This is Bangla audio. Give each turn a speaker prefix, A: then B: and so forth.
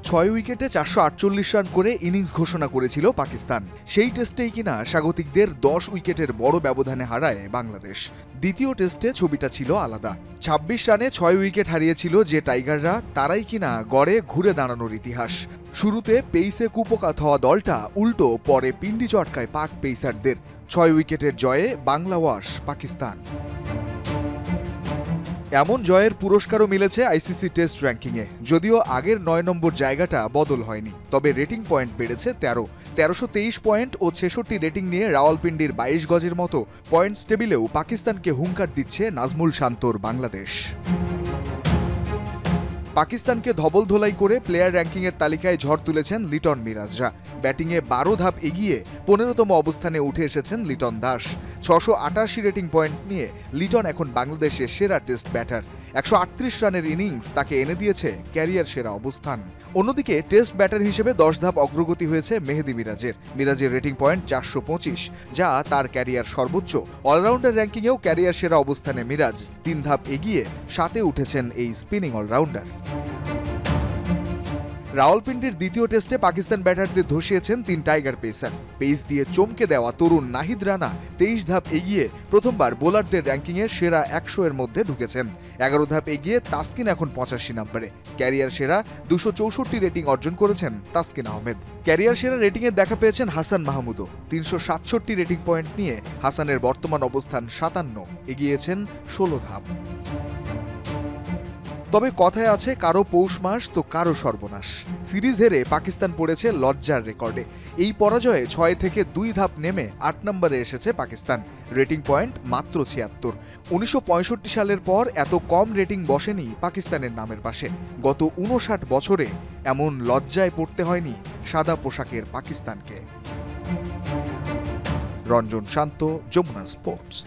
A: ছয় উইকেটে 448 রান করে ইনিংস ঘোষণা করেছিল পাকিস্তান। সেই টেস্টেই কিনা স্বাগতিকদের 10 উইকেটের বড় ব্যবধানে হারায় বাংলাদেশ। দ্বিতীয় টেস্টে ছবিটা ছিল আলাদা। 26 রানে 6 উইকেট হারিয়েছিল যে টাইগাররা, তারাই কিনা গড়ে ঘুরে দাঁড়ানোর ইতিহাস। শুরুতে পেইসে কুপোকাত হওয়া দলটা উল্টো পরে পিন্ডি চটকায় পাক পেসারদের। 6 উইকেটের জয়ে বাংলা ওয়াশ পাকিস্তান। এমন জয়ের পুরস্কারও মিলেছে আইসিসি টেস্ট র্যাঙ্কিংয়ে। যদিও আগের 9 নম্বর জায়গাটা বদল হয়নি, তবে রেটিং পয়েন্ট বেড়েছে 1323 পয়েন্ট ও 66 রেটিং নিয়ে রাওয়ালপিন্ডির 22 গজের মতো পয়েন্টস টেবিলেও পাকিস্তানকে হুঙ্কার দিচ্ছে নাজমুল শান্তর বাংলাদেশ। পাকিস্তানকে ধবল ধোলাই করে প্লেয়ার র্যাঙ্কিংয়ের তালিকায় ঝড় তুলেছেন লিটন মিরাজরা। ব্যাটিংয়ে 12 ধাপ এগিয়ে 15তম অবস্থানে উঠে এসেছেন লিটন দাস। 688 রেটিং পয়েন্ট নিয়ে লিটন এখন বাংলাদেশের সেরা টেস্ট ব্যাটার। 138 রানের ইনিংস তাকে এনে দিয়েছে ক্যারিয়ার সেরা অবস্থান। অন্যদিকে টেস্ট ব্যাটার হিসেবে 10 ধাপ অগ্রগতি হয়েছে মেহেদী মিরাজের রেটিং পয়েন্ট 425, যা তার ক্যারিয়ার সর্বোচ্চ। অলরাউন্ডার র্যাঙ্কিংয়েও ক্যারিয়ার সেরা অবস্থানে মিরাজ। 3 ধাপ এগিয়ে 7-এ উঠেছেন এই স্পিনিং অলরাউন্ডার। রাওয়ালপিন্ডির দ্বিতীয় টেস্টে পাকিস্তান ব্যাটারদের ধসিয়েছেন 3 টাইগার পেসার। পেস দিয়ে চমকে দেওয়া তরুণ নাহিদ রানা 23 ধাপ এগিয়ে প্রথমবার বোলারদের র্যাঙ্কিংয়ে সেরা 100 এর মধ্যে ঢুকেছেন। 11 ধাপ এগিয়ে তাসকিন এখন 85 নম্বরে। ক্যারিয়ার সেরা 264 রেটিং অর্জন করেছেন তাসকিন আহমেদ। ক্যারিয়ার সেরা রেটিংয়ে দেখা পেয়েছেন হাসান মাহমুদও। 367 রেটিং পয়েন্ট নিয়ে হাসানের বর্তমান অবস্থান 57, এগিয়েছেন 16 ধাপ। তবে কথায় আছে, কারো পৌষ মাস তো কারো সর্বনাশ। সিরিজ হেরে পাকিস্তান পড়েছে লজ্জার রেকর্ডে। এই পরাজয়ে 6 থেকে 2 ধাপ নেমে 8 নম্বরে এসেছে পাকিস্তান। রেটিং পয়েন্ট মাত্র 76। 1965 সালের পর এত কম রেটিং বসেনি পাকিস্তানের নামের পাশে। গত 59 বছরে এমন লজ্জায় পড়তে হয়নি সাদা পোশাকের পাকিস্তানকে। রঞ্জন শান্ত, যমুনা স্পোর্টস।